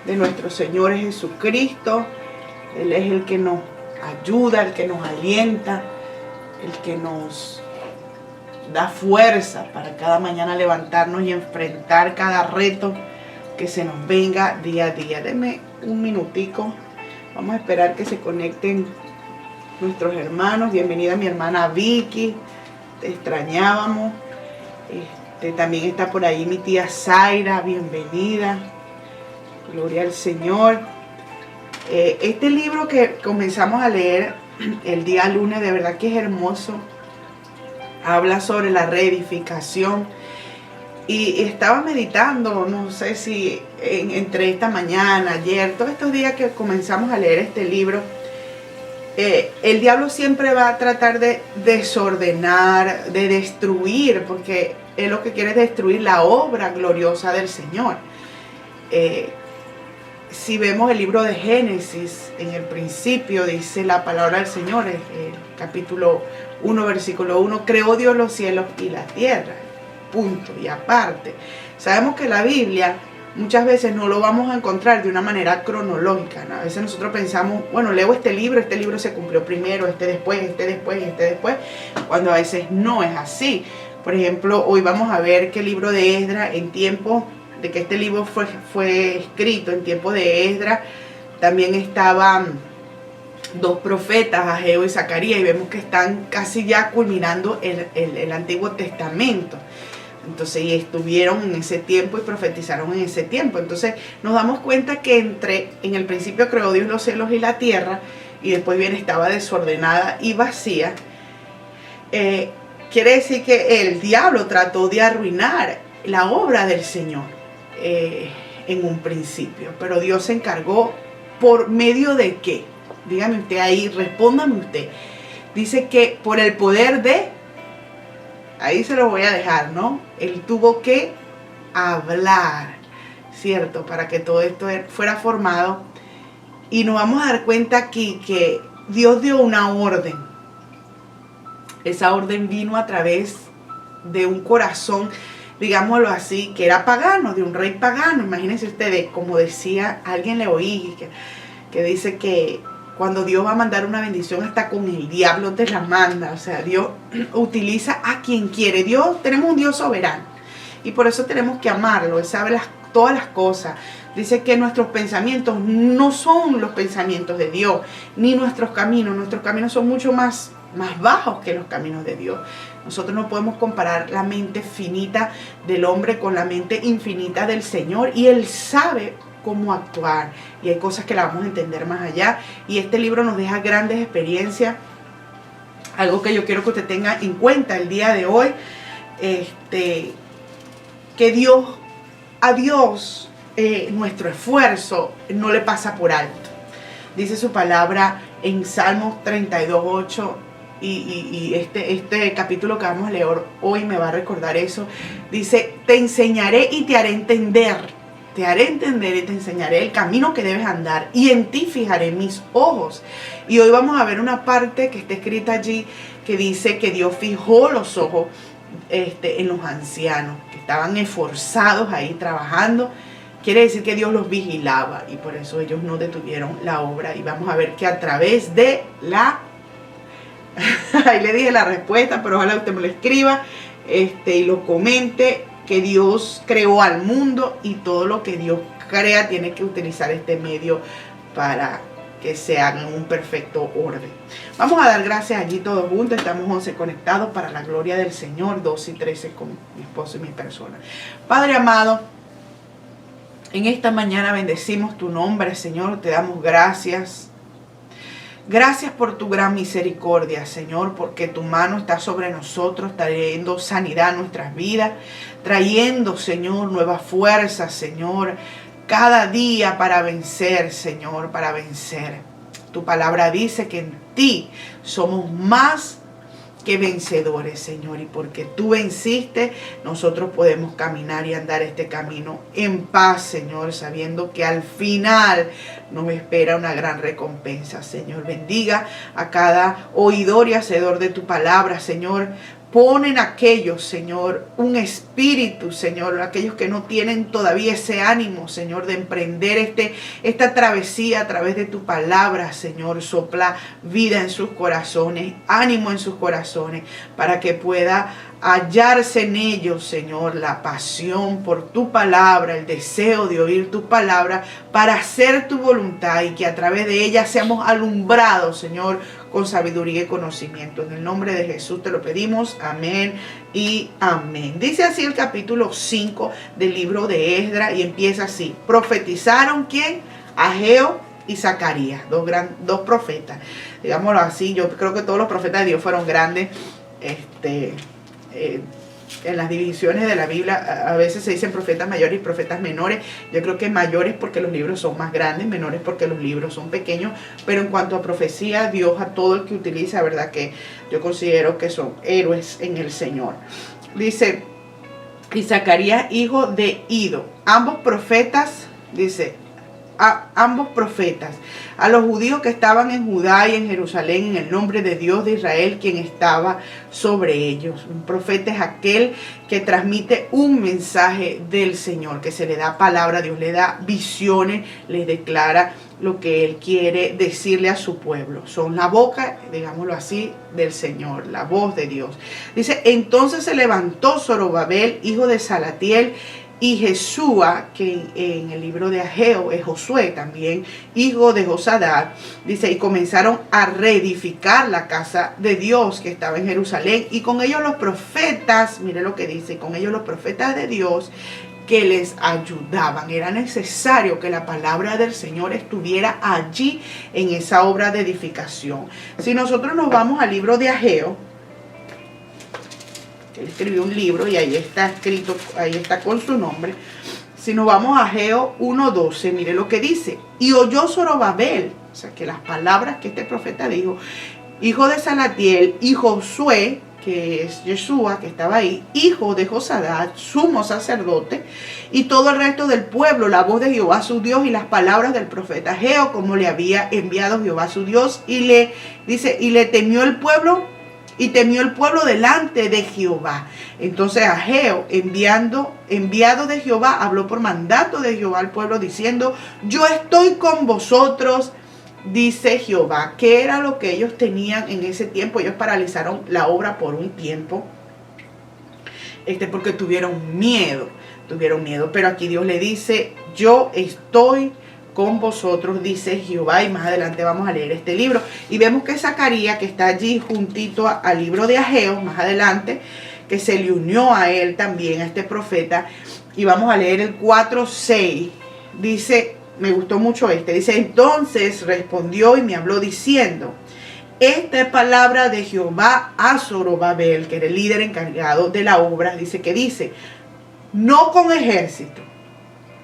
de nuestro Señor Jesucristo. Él es el que nos ayuda, el que nos alienta, el que nos da fuerza para cada mañana levantarnos y enfrentar cada reto que se nos venga día a día. Denme un minutico, vamos a esperar que se conecten nuestros hermanos. Bienvenida mi hermana Vicky, te extrañábamos. También está por ahí mi tía Zaira, bienvenida. Gloria al Señor. Este libro que comenzamos a leer el día lunes, de verdad que es hermoso. Habla sobre la reedificación. Y estaba meditando, no sé si entre esta mañana, ayer, todos estos días que comenzamos a leer este libro, el diablo siempre va a tratar de desordenar, de destruir, porque él lo que quiere es destruir la obra gloriosa del Señor. Si vemos el libro de Génesis, en el principio dice la palabra del Señor, el capítulo 1, versículo 1, creó Dios los cielos y la tierra, punto y aparte. Sabemos que la Biblia muchas veces no lo vamos a encontrar de una manera cronológica, ¿no? A veces nosotros pensamos, bueno, leo este libro se cumplió primero, este después, cuando a veces no es así. Por ejemplo, hoy vamos a ver que el libro de Esdras, en tiempo de que este libro fue escrito, en tiempo de Esdras, también estaban dos profetas, Ageo y Zacarías, y vemos que están casi ya culminando el Antiguo Testamento. Entonces, y estuvieron en ese tiempo y profetizaron en ese tiempo. Entonces, nos damos cuenta que en el principio creó Dios los cielos y la tierra, y después bien estaba desordenada y vacía. Quiere decir que el diablo trató de arruinar la obra del Señor en un principio, pero Dios se encargó. ¿Por medio de qué? Dígame usted ahí, respóndame usted. Dice que por el poder de, ahí se lo voy a dejar, ¿no? Él tuvo que hablar, ¿cierto? Para que todo esto fuera formado. Y nos vamos a dar cuenta aquí que Dios dio una orden. Esa orden vino a través de un corazón, digámoslo así, que era pagano, de un rey pagano. Imagínense ustedes, como decía, alguien le oí, que dice que cuando Dios va a mandar una bendición, hasta con el diablo te la manda. O sea, Dios utiliza a quien quiere. Tenemos un Dios soberano. Y por eso tenemos que amarlo. Él sabe todas las cosas. Dice que nuestros pensamientos no son los pensamientos de Dios, ni nuestros caminos. Nuestros caminos son mucho más bajos que los caminos de Dios. Nosotros no podemos comparar la mente finita del hombre con la mente infinita del Señor. Y Él sabe cómo actuar, y hay cosas que la vamos a entender más allá, y este libro nos deja grandes experiencias. Algo que yo quiero que usted tenga en cuenta el día de hoy, que a Dios nuestro esfuerzo no le pasa por alto. Dice su palabra en Salmos 32:8, y este capítulo que vamos a leer hoy me va a recordar eso. Dice, te enseñaré y te haré entender. Te haré entender y te enseñaré el camino que debes andar, y en ti fijaré mis ojos. Y hoy vamos a ver una parte que está escrita allí, que dice que Dios fijó los ojos en los ancianos, que estaban esforzados ahí trabajando. Quiere decir que Dios los vigilaba, y por eso ellos no detuvieron la obra. Y vamos a ver que a través de ahí le dije la respuesta, pero ojalá usted me lo escriba y lo comente, que Dios creó al mundo, y todo lo que Dios crea tiene que utilizar este medio para que sean en un perfecto orden. Vamos a dar gracias allí todos juntos. Estamos 11 conectados para la gloria del Señor, 12 y 13 con mi esposo y mi persona. Padre amado, en esta mañana bendecimos tu nombre, Señor. Te damos gracias. Gracias por tu gran misericordia, Señor, porque tu mano está sobre nosotros, trayendo sanidad a nuestras vidas, trayendo, Señor, nuevas fuerzas, Señor, cada día para vencer, Señor, para vencer. Tu palabra dice que en ti somos más que vencedores, Señor, y porque tú venciste, nosotros podemos caminar y andar este camino en paz, Señor, sabiendo que al final nos espera una gran recompensa, Señor. Bendiga a cada oidor y hacedor de tu palabra, Señor. Ponen aquellos, Señor, un espíritu, Señor, aquellos que no tienen todavía ese ánimo, Señor, de emprender esta travesía a través de tu palabra, Señor. Sopla vida en sus corazones, ánimo en sus corazones, para que pueda hallarse en ellos, Señor, la pasión por tu palabra, el deseo de oír tu palabra para hacer tu voluntad y que a través de ella seamos alumbrados, Señor, con sabiduría y conocimiento. En el nombre de Jesús te lo pedimos. Amén y amén. Dice así el capítulo 5 del libro de Esdras y empieza así. Profetizaron, ¿quién? Ageo y Zacarías, dos profetas. Digámoslo así, yo creo que todos los profetas de Dios fueron grandes. En las divisiones de la Biblia a veces se dicen profetas mayores y profetas menores. Yo creo que mayores porque los libros son más grandes, menores porque los libros son pequeños, pero en cuanto a profecía, Dios a todo el que utiliza, verdad que yo considero que son héroes en el Señor. Dice, y Zacarías, hijo de Ido, ambos profetas, dice, ambos profetas, a los judíos que estaban en Judá y en Jerusalén, en el nombre de Dios de Israel, quien estaba sobre ellos. Un profeta es aquel que transmite un mensaje del Señor, que se le da palabra, Dios le da visiones, les declara lo que Él quiere decirle a su pueblo. Son la boca, digámoslo así, del Señor, la voz de Dios. Dice, entonces se levantó Zorobabel, hijo de Salatiel, y Jesúa, que en el libro de Ageo es Josué también, hijo de Josadat, dice, y comenzaron a reedificar la casa de Dios que estaba en Jerusalén, y con ellos los profetas, mire lo que dice, con ellos los profetas de Dios que les ayudaban. Era necesario que la palabra del Señor estuviera allí en esa obra de edificación. Si nosotros nos vamos al libro de Ageo, él escribió un libro y ahí está escrito, ahí está con su nombre. Si nos vamos a Ageo 1:12, mire lo que dice. Y oyó Zorobabel, o sea que las palabras que este profeta dijo, hijo de Salatiel, y Josué, que es Yeshua, que estaba ahí, hijo de Josadat, sumo sacerdote, y todo el resto del pueblo, la voz de Jehová su Dios y las palabras del profeta Ageo, como le había enviado Jehová su Dios, y le dice, y le temió el pueblo. Y temió el pueblo delante de Jehová. Entonces Ageo, enviado de Jehová, habló por mandato de Jehová al pueblo diciendo, yo estoy con vosotros, dice Jehová. ¿Qué era lo que ellos tenían en ese tiempo? Ellos paralizaron la obra por un tiempo, porque tuvieron miedo. Pero aquí Dios le dice, yo estoy con vosotros, dice Jehová, y más adelante vamos a leer este libro. Y vemos que Zacarías, que está allí juntito al libro de Ageo, más adelante, que se le unió a él también, a este profeta, y vamos a leer el 4:6, dice, me gustó mucho dice, entonces respondió y me habló diciendo, esta es palabra de Jehová a Zorobabel, que era el líder encargado de la obra, dice, no con ejército,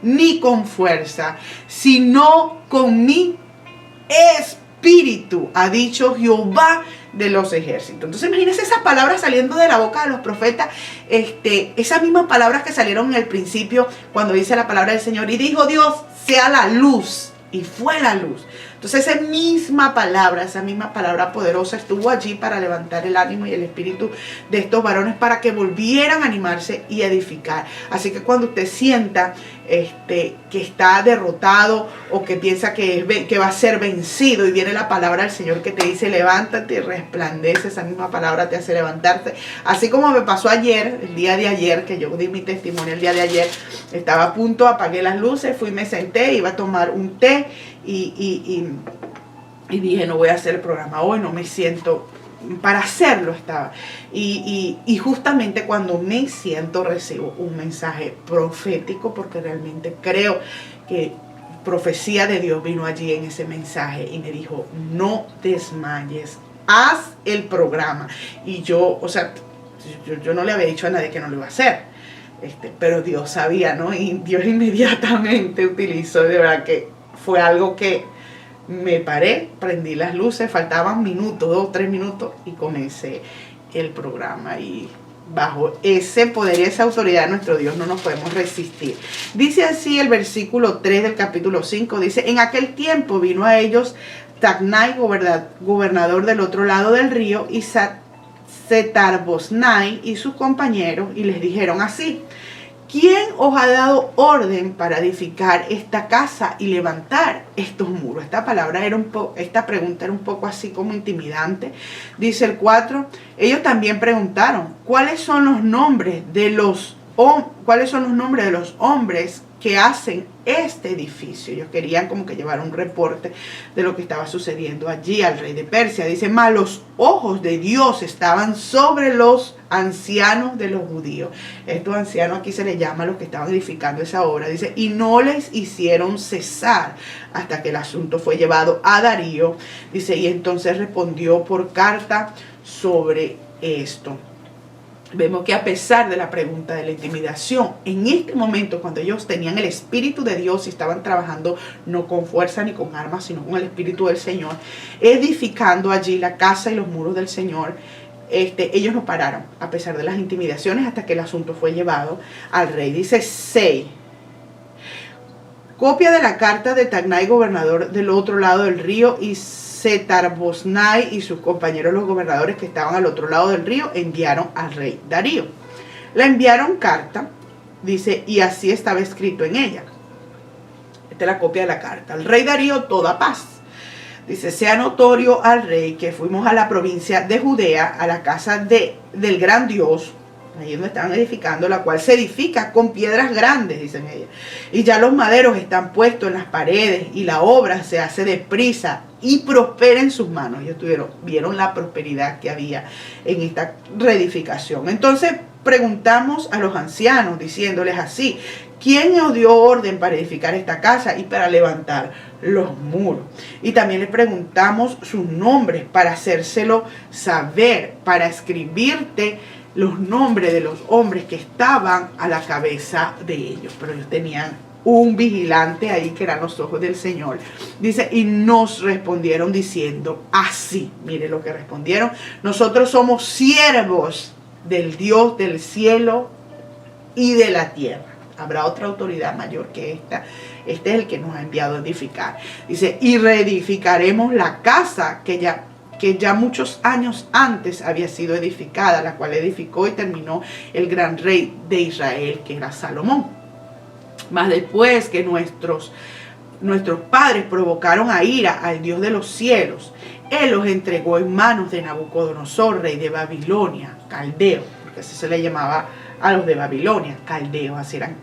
ni con fuerza, sino con mi espíritu, ha dicho Jehová de los ejércitos. Entonces imagínense esas palabras saliendo de la boca de los profetas, esas mismas palabras que salieron en el principio cuando dice la palabra del Señor, y dijo Dios, sea la luz, y fue la luz. Entonces esa misma palabra poderosa estuvo allí para levantar el ánimo y el espíritu de estos varones para que volvieran a animarse y edificar. Así que cuando usted sienta que está derrotado o que piensa que va a ser vencido y viene la palabra del Señor que te dice levántate y resplandece, esa misma palabra te hace levantarte. Así como me pasó ayer, el día de ayer, que yo di mi testimonio el día de ayer, estaba a punto, apagué las luces, fui, me senté, iba a tomar un té y dije no voy a hacer el programa hoy, no me siento para hacerlo estaba. Y justamente cuando me siento recibo un mensaje profético, porque realmente creo que profecía de Dios vino allí en ese mensaje y me dijo, no desmayes, haz el programa. Y yo no le había dicho a nadie que no lo iba a hacer. Pero Dios sabía, ¿no? Y Dios inmediatamente utilizó, de verdad que fue algo que me paré, prendí las luces, faltaban minutos, 2 3 minutos y comencé el programa. Y bajo ese poder y esa autoridad de nuestro Dios no nos podemos resistir. Dice así el versículo 3 del capítulo 5, dice, en aquel tiempo vino a ellos Tacnai, gobernador del otro lado del río, y Setar-Boznai y sus compañeros, y les dijeron así: ¿quién os ha dado orden para edificar esta casa y levantar estos muros? Esta pregunta era un poco así como intimidante. Dice el 4, ellos también preguntaron: ¿cuáles son los nombres de los hombres que hacen este edificio? Ellos querían como que llevar un reporte de lo que estaba sucediendo allí al rey de Persia. Dice: mas los ojos de Dios estaban sobre los ancianos de los judíos. Estos ancianos aquí se les llama a los que estaban edificando esa obra. Dice: y no les hicieron cesar hasta que el asunto fue llevado a Darío. Dice: y entonces respondió por carta sobre esto. Vemos que a pesar de la pregunta de la intimidación, en este momento, cuando ellos tenían el Espíritu de Dios y estaban trabajando no con fuerza ni con armas, sino con el Espíritu del Señor, edificando allí la casa y los muros del Señor, ellos no pararon, a pesar de las intimidaciones, hasta que el asunto fue llevado al rey. Dice 6. Copia de la carta de Tagnai, gobernador del otro lado del río, y Setar-Boznai y sus compañeros, los gobernadores que estaban al otro lado del río, enviaron al rey Darío. La enviaron carta, dice, y así estaba escrito en ella. Esta es la copia de la carta. Al rey Darío, toda paz. Dice: sea notorio al rey que fuimos a la provincia de Judea, a la casa del gran Dios, ahí donde estaban edificando, la cual se edifica con piedras grandes, dicen ellas. Y ya los maderos están puestos en las paredes y la obra se hace deprisa y prospera en sus manos. Ellos vieron la prosperidad que había en esta reedificación. Entonces preguntamos a los ancianos diciéndoles así: ¿quién os dio orden para edificar esta casa y para levantar los muros? Y también les preguntamos sus nombres para hacérselo saber, para escribirte los nombres de los hombres que estaban a la cabeza de ellos. Pero ellos tenían un vigilante ahí que eran los ojos del Señor. Dice: y nos respondieron diciendo así. Mire lo que respondieron: nosotros somos siervos del Dios del cielo y de la tierra. Habrá otra autoridad mayor que esta. Este es el que nos ha enviado a edificar. Dice: y reedificaremos la casa que ya muchos años antes había sido edificada, la cual edificó y terminó el gran rey de Israel, que era Salomón. Mas después que nuestros padres provocaron a ira al Dios de los cielos, Él los entregó en manos de Nabucodonosor, rey de Babilonia, caldeo, porque así se le llamaba a los de Babilonia, caldeos, así eran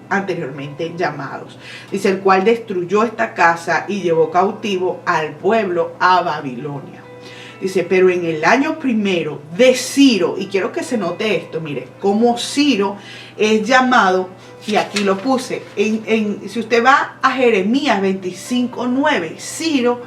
anteriormente llamados. Dice: el cual destruyó esta casa y llevó cautivo al pueblo a Babilonia. Dice: pero en el año primero de Ciro, y quiero que se note esto, mire, como Ciro es llamado, y aquí lo puse, si usted va a Jeremías 25:9,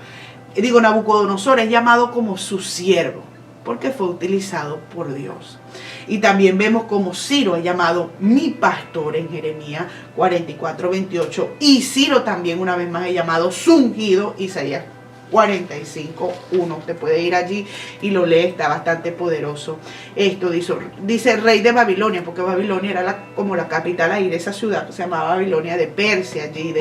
Nabucodonosor es llamado como su siervo, porque fue utilizado por Dios. Y también vemos como Ciro es llamado mi pastor en Jeremías 44:28, y Ciro también una vez más es llamado su ungido, Isaías 45:1. Usted puede ir allí y lo lee, está bastante poderoso. Esto dice rey de Babilonia, porque Babilonia era como la capital ahí de esa ciudad que se llamaba Babilonia de Persia. Allí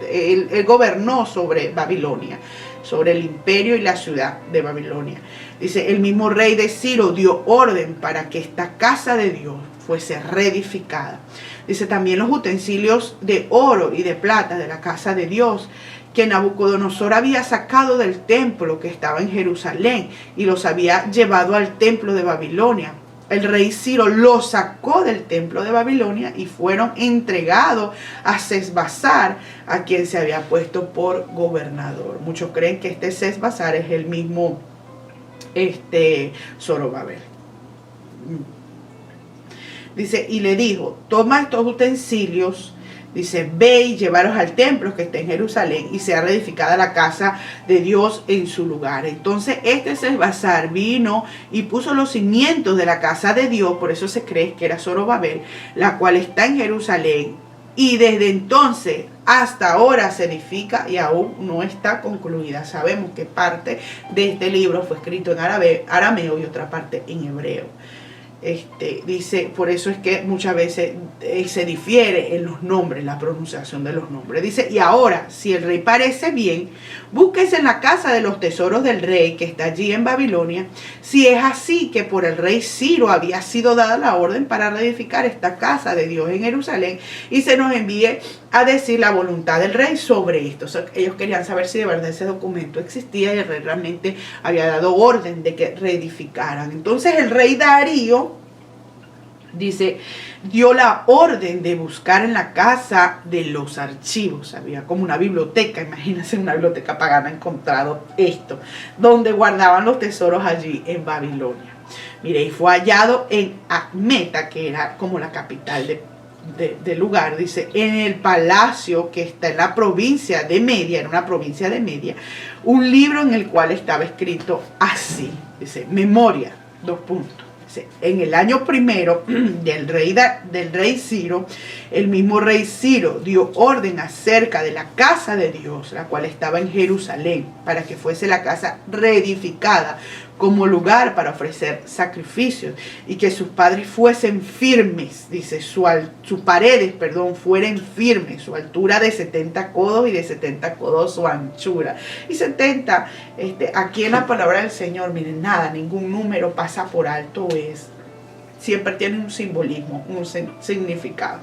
él gobernó sobre Babilonia, sobre el imperio y la ciudad de Babilonia. Dice: el mismo rey de Ciro dio orden para que esta casa de Dios fuese reedificada. Dice: también los utensilios de oro y de plata de la casa de Dios que Nabucodonosor había sacado del templo que estaba en Jerusalén y los había llevado al templo de Babilonia. El rey Ciro los sacó del templo de Babilonia y fueron entregados a Sesbazar, a quien se había puesto por gobernador. Muchos creen que este Sesbazar es el mismo Zorobabel. Dice: y le dijo: toma estos utensilios, dice, ve y llevaros al templo que está en Jerusalén y sea reedificada la casa de Dios en su lugar. Entonces Sesbazar vino y puso los cimientos de la casa de Dios, por eso se cree que era Zorobabel, la cual está en Jerusalén, y desde entonces hasta ahora se edifica y aún no está concluida. Sabemos que parte de este libro fue escrito en arameo y otra parte en hebreo. Dice, por eso es que muchas veces se difiere en los nombres, la pronunciación de los nombres. Dice, y ahora, si el rey parece bien, búsquese en la casa de los tesoros del rey que está allí en Babilonia, si es así que por el rey Ciro había sido dada la orden para reedificar esta casa de Dios en Jerusalén, y se nos envíe a decir la voluntad del rey sobre esto. O sea, ellos querían saber si de verdad ese documento existía y el rey realmente había dado orden de que reedificaran. Entonces el rey Darío, dice, dio la orden de buscar en la casa de los archivos. Había como una biblioteca, imagínense una biblioteca pagana, encontrado esto, donde guardaban los tesoros allí en Babilonia. Mire, y fue hallado en Acmeta, que era como la capital del lugar, dice, en el palacio que está en la provincia de Media, en una provincia de Media, un libro en el cual estaba escrito así, dice, memoria, 2 puntos. En el año primero del rey Ciro, el mismo rey Ciro dio orden acerca de la casa de Dios, la cual estaba en Jerusalén, para que fuese la casa reedificada como lugar para ofrecer sacrificios, y que sus padres fuesen firmes, dice, sus paredes, fueran firmes, su altura de 70 codos y de 70 codos su anchura. Y 70, aquí en la palabra del Señor, miren, nada, ningún número pasa por alto, siempre tiene un simbolismo, un significado.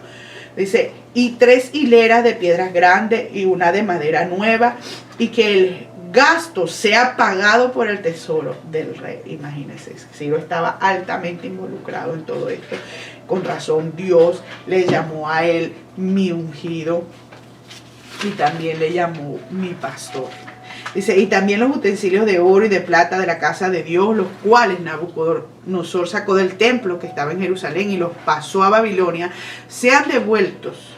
Dice, y 3 hileras de piedras grandes y una de madera nueva, y que el gasto sea pagado por el tesoro del rey. Imagínense, Ciro estaba altamente involucrado en todo esto. Con razón Dios le llamó a él mi ungido y también le llamó mi pastor. Dice, y también los utensilios de oro y de plata de la casa de Dios, los cuales Nabucodonosor sacó del templo que estaba en Jerusalén y los pasó a Babilonia, sean devueltos.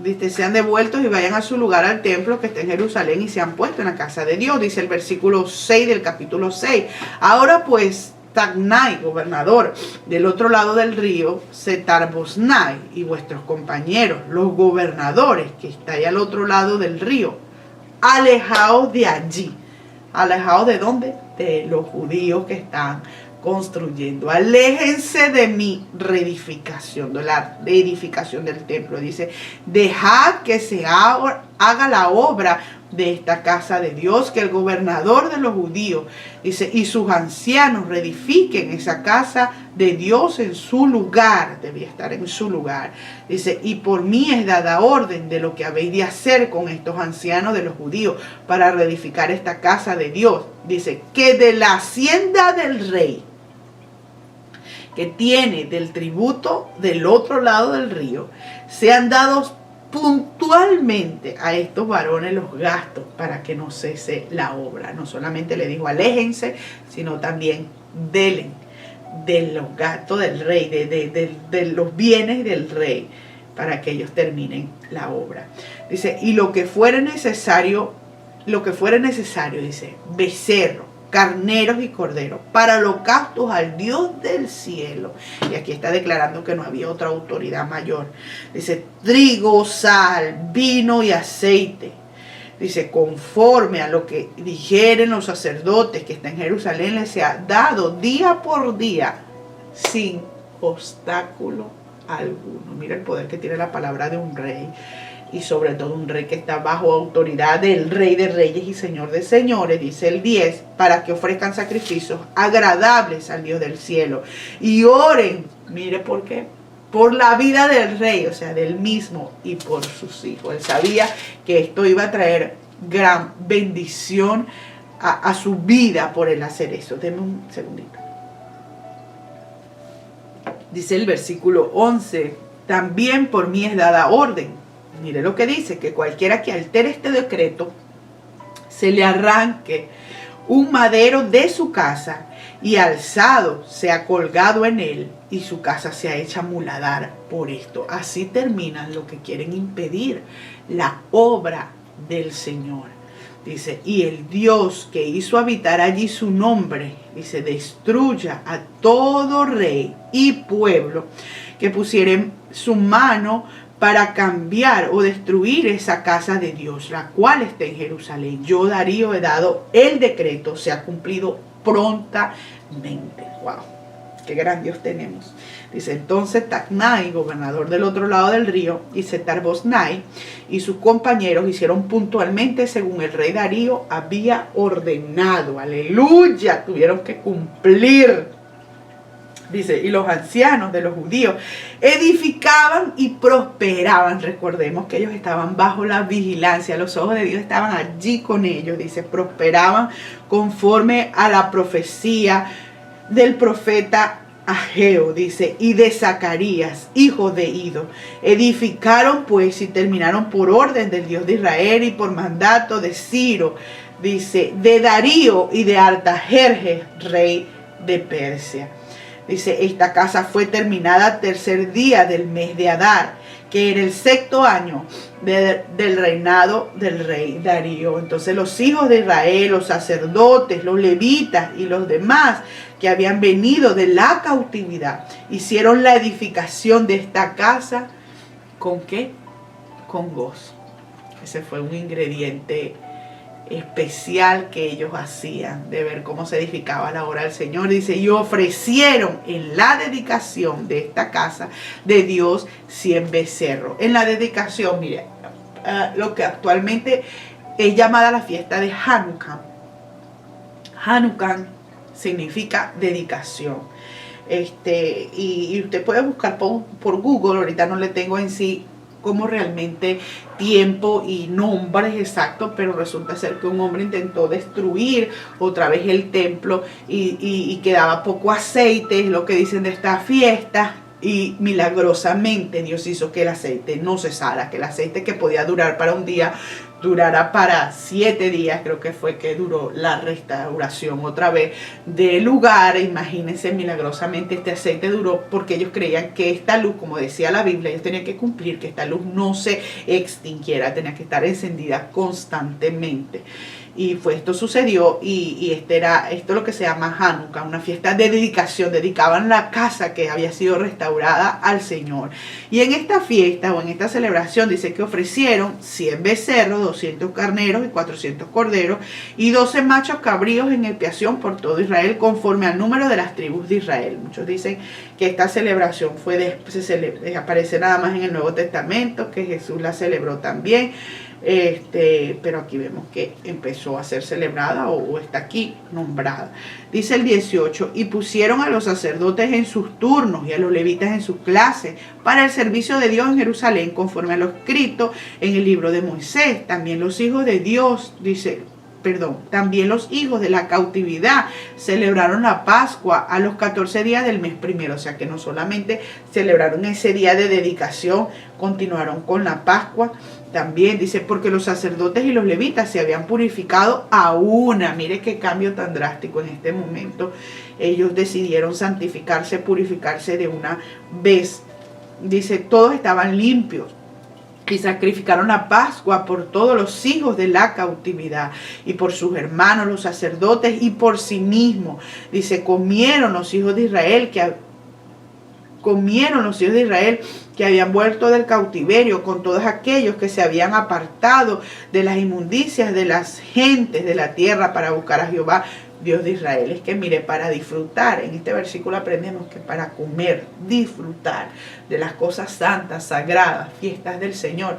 Dice, sean devueltos y vayan a su lugar al templo que está en Jerusalén y sean puestos en la casa de Dios. Dice el versículo 6 del capítulo 6. Ahora pues, Tagnai, gobernador del otro lado del río, Setar-Boznai, y vuestros compañeros, los gobernadores que estáis al otro lado del río, alejaos de allí. ¿Alejaos de dónde? De los judíos que están construyendo. Aléjense de mi reedificación, de la reedificación del templo. Dice, dejad que se haga la obra de esta casa de Dios, que el gobernador de los judíos, dice, y sus ancianos reedifiquen esa casa de Dios en su lugar, debía estar en su lugar. Dice, y por mí es dada orden de lo que habéis de hacer con estos ancianos de los judíos para reedificar esta casa de Dios. Dice, que de la hacienda del rey, que tiene del tributo del otro lado del río, sean dados puntualmente a estos varones los gastos para que no cese la obra. No solamente le dijo aléjense, sino también delen de los gastos del rey, de los bienes del rey, para que ellos terminen la obra. Dice, y lo que fuere necesario, dice, becerro, carneros y corderos, para holocaustos al Dios del cielo. Y aquí está declarando que no había otra autoridad mayor. Dice, trigo, sal, vino y aceite. Dice, conforme a lo que dijeren los sacerdotes que están en Jerusalén, les sea dado día por día, sin obstáculo alguno. Mira el poder que tiene la palabra de un rey. Y sobre todo un rey que está bajo autoridad del Rey de Reyes y Señor de Señores, dice el 10, para que ofrezcan sacrificios agradables al Dios del cielo. Y oren, mire por qué, por la vida del rey, o sea, del mismo, y por sus hijos. Él sabía que esto iba a traer gran bendición a su vida por el hacer eso. Deme un segundito. Dice el versículo 11, también por mí es dada orden. Mire lo que dice, que cualquiera que altere este decreto, se le arranque un madero de su casa y alzado sea colgado en él y su casa sea hecha muladar por esto. Así terminan lo que quieren impedir la obra del Señor. Dice, y el Dios que hizo habitar allí su nombre, dice, destruya a todo rey y pueblo que pusieren su mano para cambiar o destruir esa casa de Dios, la cual está en Jerusalén. Yo, Darío, he dado el decreto, se ha cumplido prontamente. ¡Wow! ¡Qué gran Dios tenemos! Dice, entonces Tacnai, gobernador del otro lado del río, y Setar-Boznai y sus compañeros hicieron puntualmente según el rey Darío había ordenado. ¡Aleluya! Tuvieron que cumplir. Dice, y los ancianos de los judíos edificaban y prosperaban. Recordemos que ellos estaban bajo la vigilancia, los ojos de Dios estaban allí con ellos. Dice, prosperaban conforme a la profecía del profeta Ageo, dice, y de Zacarías, hijo de Ido. Edificaron pues y terminaron por orden del Dios de Israel y por mandato de Ciro, dice, de Darío y de Artajerjes, rey de Persia. Dice, esta casa fue terminada tercer día del mes de Adar, que era el sexto año del reinado del rey Darío. Entonces los hijos de Israel, los sacerdotes, los levitas y los demás que habían venido de la cautividad, hicieron la edificación de esta casa. ¿Con qué? Con gozo. Ese fue un ingrediente especial que ellos hacían, de ver cómo se edificaba la obra del Señor. Dice, y ofrecieron en la dedicación de esta casa de Dios 100 becerros. En la dedicación, mire, lo que actualmente es llamada la fiesta de Hanukkah. Hanukkah significa dedicación. Y usted puede buscar por Google, ahorita no le tengo en sí como realmente tiempo y nombres exactos, pero resulta ser que un hombre intentó destruir otra vez el templo y quedaba poco aceite, es lo que dicen de esta fiesta, y milagrosamente Dios hizo que el aceite no cesara, que el aceite que podía durar para un día durará para 7 días, creo que fue que duró la restauración otra vez del lugar. Imagínense, milagrosamente este aceite duró porque ellos creían que esta luz, como decía la Biblia, ellos tenían que cumplir que esta luz no se extinguiera, tenía que estar encendida constantemente. Y pues esto sucedió y esto es lo que se llama Hanukkah, una fiesta de dedicación. Dedicaban la casa que había sido restaurada al Señor. Y en esta fiesta o en esta celebración dice que ofrecieron 100 becerros, 200 carneros y 400 corderos y 12 machos cabríos en expiación por todo Israel conforme al número de las tribus de Israel. Muchos dicen que esta celebración aparece nada más en el Nuevo Testamento, que Jesús la celebró también. Pero aquí vemos que empezó a ser celebrada o está aquí nombrada. Dice el 18, y pusieron a los sacerdotes en sus turnos y a los levitas en sus clases para el servicio de Dios en Jerusalén, conforme a lo escrito en el libro de Moisés. También los hijos de Dios, también los hijos de la cautividad celebraron la Pascua a los 14 días del mes primero. O sea que no solamente celebraron ese día de dedicación, continuaron con la Pascua. También dice, porque los sacerdotes y los levitas se habían purificado a una. Mire qué cambio tan drástico en este momento. Ellos decidieron santificarse, purificarse de una vez. Dice, todos estaban limpios. Y sacrificaron la Pascua por todos los hijos de la cautividad y por sus hermanos, los sacerdotes, y por sí mismos. Dice, comieron los hijos de Israel que habían vuelto del cautiverio, con todos aquellos que se habían apartado de las inmundicias de las gentes de la tierra para buscar a Jehová, Dios de Israel. Es que mire, para disfrutar, en este versículo aprendemos que para comer, disfrutar de las cosas santas, sagradas, fiestas del Señor,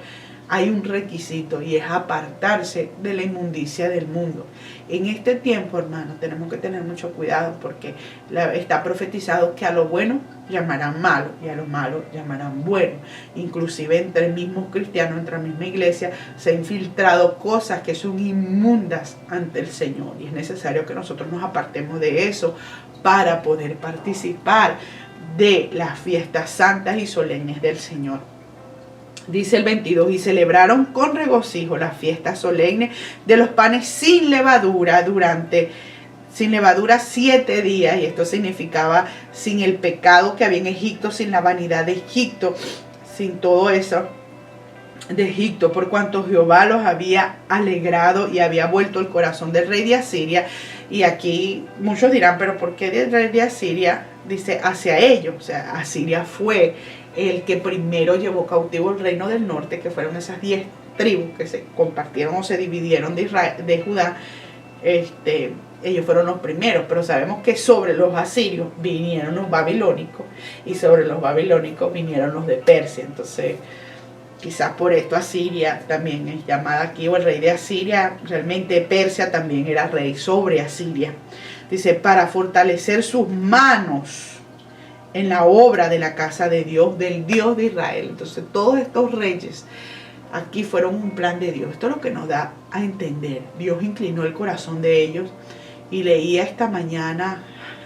hay un requisito y es apartarse de la inmundicia del mundo. En este tiempo, hermanos, tenemos que tener mucho cuidado porque está profetizado que a lo bueno llamarán malo y a lo malo llamarán bueno. Inclusive entre mismos cristianos, entre la misma iglesia, se han infiltrado cosas que son inmundas ante el Señor. Y es necesario que nosotros nos apartemos de eso para poder participar de las fiestas santas y solemnes del Señor. Dice el 22, y celebraron con regocijo la fiesta solemne de los panes sin levadura 7 días, y esto significaba sin el pecado que había en Egipto, sin la vanidad de Egipto, sin todo eso de Egipto, por cuanto Jehová los había alegrado y había vuelto el corazón del rey de Asiria. Y aquí muchos dirán, pero ¿por qué del rey de Asiria? Dice, hacia ellos. O sea, Asiria fue el que primero llevó cautivo el reino del norte, que fueron esas 10 tribus que se compartieron o se dividieron de Judá. ellos fueron los primeros, pero sabemos que sobre los asirios vinieron los babilónicos y sobre los babilónicos vinieron los de Persia. Entonces, quizás por esto Asiria también es llamada aquí, o el rey de Asiria. Realmente Persia también era rey sobre Asiria. Dice, para fortalecer sus manos en la obra de la casa de Dios, del Dios de Israel. Entonces todos estos reyes aquí fueron un plan de Dios. Esto es lo que nos da a entender. Dios inclinó el corazón de ellos. Y leía esta mañana,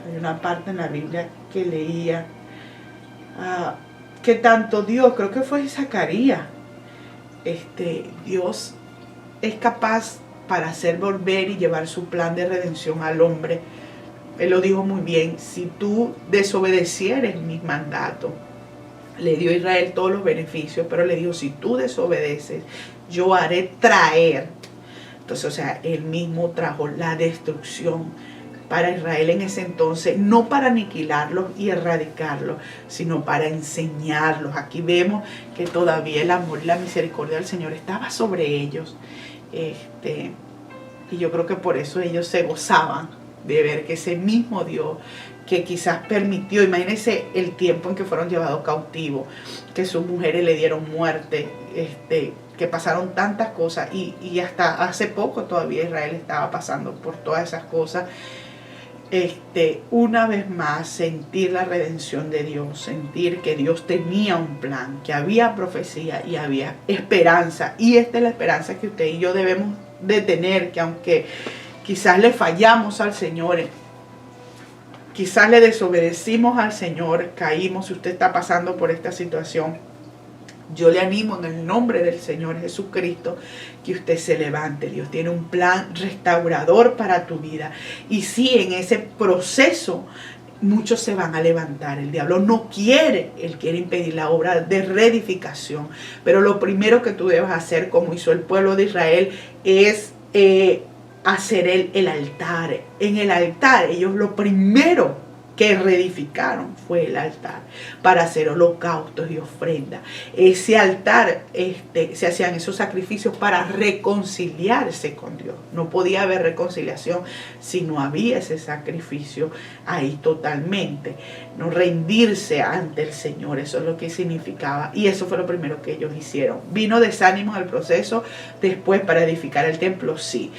hay una parte en la Biblia que leía, que tanto Dios, creo que fue Zacarías, Dios es capaz para hacer volver y llevar su plan de redención al hombre. Él lo dijo muy bien: si tú desobedecieres mis mandatos. Le dio a Israel todos los beneficios, pero le dijo: si tú desobedeces, yo haré traer. Entonces, o sea, él mismo trajo la destrucción para Israel en ese entonces, no para aniquilarlos y erradicarlos, sino para enseñarlos. Aquí vemos que todavía el amor y la misericordia del Señor estaba sobre ellos. Y yo creo que por eso ellos se gozaban de ver que ese mismo Dios que quizás permitió, imagínense el tiempo en que fueron llevados cautivos, que sus mujeres le dieron muerte, que pasaron tantas cosas, y hasta hace poco todavía Israel estaba pasando por todas esas cosas. Una vez más sentir la redención de Dios, sentir que Dios tenía un plan, que había profecía y había esperanza. Y esta es la esperanza que usted y yo debemos de tener, que aunque quizás le fallamos al Señor, quizás le desobedecimos al Señor, caímos, si usted está pasando por esta situación, yo le animo en el nombre del Señor Jesucristo que usted se levante. Dios tiene un plan restaurador para tu vida. Y sí, en ese proceso muchos se van a levantar. El diablo no quiere, él quiere impedir la obra de reedificación. Pero lo primero que tú debes hacer, como hizo el pueblo de Israel, es hacer el altar. En el altar ellos lo primero que reedificaron fue el altar para hacer holocaustos y ofrendas. Ese altar, se hacían esos sacrificios para reconciliarse con Dios. No podía haber reconciliación si no había ese sacrificio ahí totalmente. No rendirse ante el Señor, eso es lo que significaba. Y eso fue lo primero que ellos hicieron. Vino desánimo en el proceso, después para edificar el templo, sí.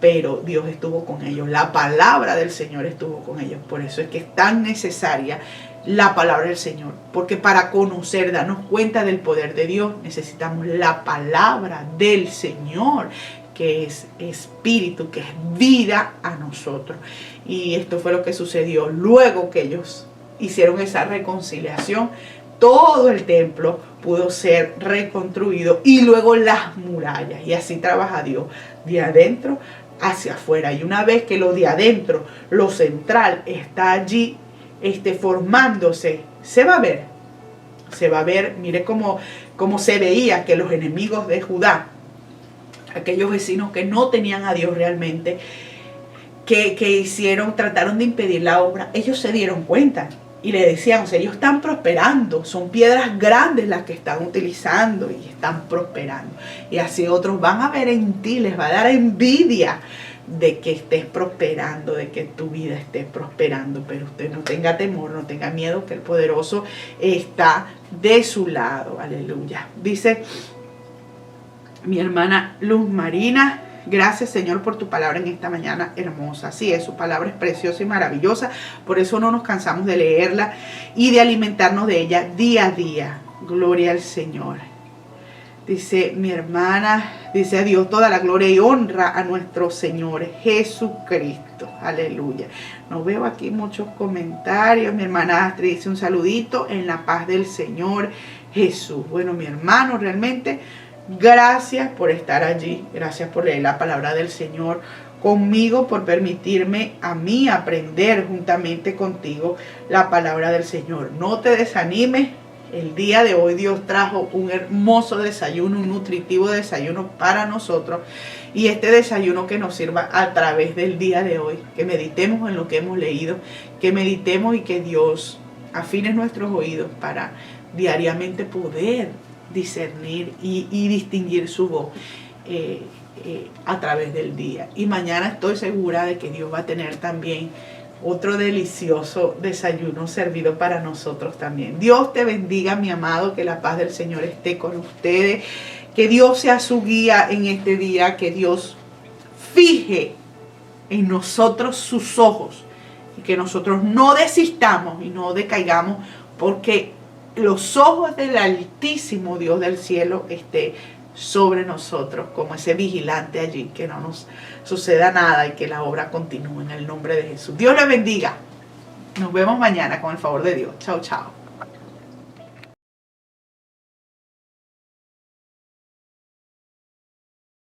Pero Dios estuvo con ellos, la palabra del Señor estuvo con ellos. Por eso es que es tan necesaria la palabra del Señor. Porque para conocer, darnos cuenta del poder de Dios, necesitamos la palabra del Señor, que es espíritu, que es vida a nosotros. Y esto fue lo que sucedió. Luego que ellos hicieron esa reconciliación, todo el templo pudo ser reconstruido, y luego las murallas. Y así trabaja Dios, de adentro hacia afuera. Y una vez que lo de adentro, lo central, está allí formándose, se va a ver, mire cómo se veía que los enemigos de Judá, aquellos vecinos que no tenían a Dios realmente, que trataron de impedir la obra, ellos se dieron cuenta y le decían: o sea, ellos están prosperando, son piedras grandes las que están utilizando y están prosperando. Y así otros van a ver en ti, les va a dar envidia de que estés prosperando, de que tu vida esté prosperando. Pero usted no tenga temor, no tenga miedo, que el poderoso está de su lado. Aleluya. Dice mi hermana Luz Marina: gracias, Señor, por tu palabra en esta mañana hermosa. Así es, su palabra es preciosa y maravillosa. Por eso no nos cansamos de leerla y de alimentarnos de ella día a día. Gloria al Señor. Dice mi hermana, dice: a Dios toda la gloria y honra a nuestro Señor Jesucristo. Aleluya. No veo aquí muchos comentarios. Mi hermana Astrid dice: un saludito en la paz del Señor Jesús. Bueno, mi hermano, realmente gracias por estar allí, gracias por leer la palabra del Señor conmigo, por permitirme a mí aprender juntamente contigo la palabra del Señor. No te desanimes, el día de hoy Dios trajo un hermoso desayuno, un nutritivo desayuno para nosotros, y este desayuno que nos sirva a través del día de hoy, que meditemos en lo que hemos leído, que meditemos y que Dios afine nuestros oídos para diariamente poder discernir y distinguir su voz. a través del día. Y mañana estoy segura de que Dios va a tener también otro delicioso desayuno servido para nosotros también. Dios te bendiga, mi amado, que la paz del Señor esté con ustedes, que Dios sea su guía en este día, que Dios fije en nosotros sus ojos y que nosotros no desistamos y no decaigamos, porque los ojos del Altísimo Dios del cielo esté sobre nosotros como ese vigilante allí, que no nos suceda nada y que la obra continúe en el nombre de Jesús. Dios les bendiga. Nos vemos mañana con el favor de Dios. Chao, chao.